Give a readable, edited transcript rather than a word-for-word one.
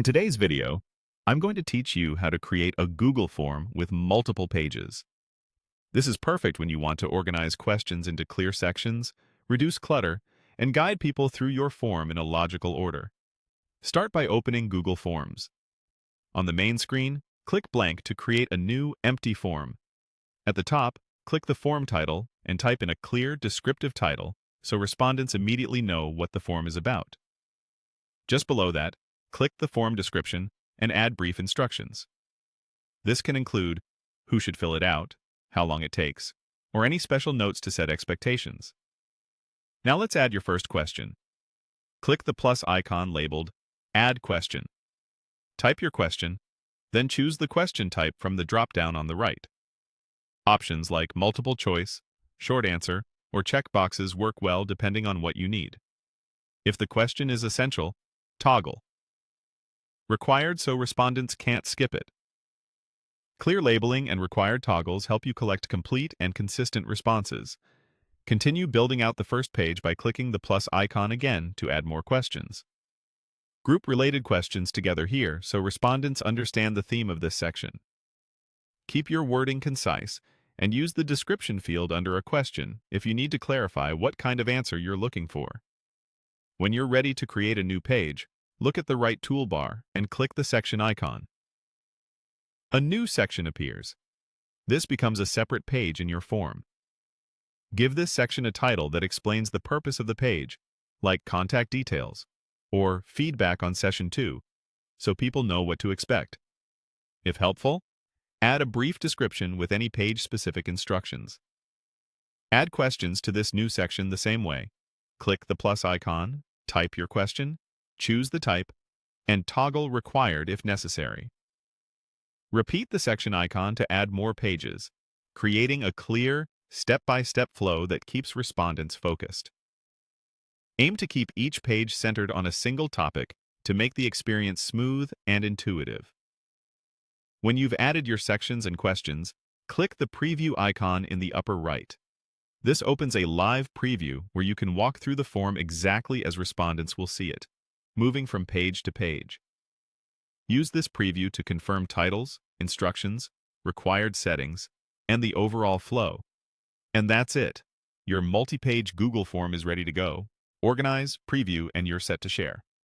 In today's video, I'm going to teach you how to create a Google form with multiple pages. This is perfect when you want to organize questions into clear sections, reduce clutter, and guide people through your form in a logical order. Start by opening Google Forms. On the main screen, click blank to create a new, empty form. At the top, click the form title and type in a clear, descriptive title so respondents immediately know what the form is about. Just below that, click the form description and add brief instructions. This can include who should fill it out, how long it takes, or any special notes to set expectations. Now let's add your first question. Click the plus icon labeled Add Question. Type your question, then choose the question type from the drop-down on the right. Options like multiple choice, short answer, or checkboxes work well depending on what you need. If the question is essential, toggle required so respondents can't skip it. Clear labeling and required toggles help you collect complete and consistent responses. Continue building out the first page by clicking the plus icon again to add more questions. Group related questions together here so respondents understand the theme of this section. Keep your wording concise and use the description field under a question if you need to clarify what kind of answer you're looking for. When you're ready to create a new page, look at the right toolbar and click the section icon. A new section appears. This becomes a separate page in your form. Give this section a title that explains the purpose of the page, like Contact Details or Feedback on Session 2, so people know what to expect. If helpful, add a brief description with any page-specific instructions. Add questions to this new section the same way. Click the plus icon, type your question, choose the type, and toggle required if necessary. Repeat the section icon to add more pages, creating a clear, step-by-step flow that keeps respondents focused. Aim to keep each page centered on a single topic to make the experience smooth and intuitive. When you've added your sections and questions, click the preview icon in the upper right. This opens a live preview where you can walk through the form exactly as respondents will see it, moving from page to page. Use this preview to confirm titles, instructions, required settings, and the overall flow. And that's it. Your multi-page Google form is ready to go. Organize, preview, and you're set to share.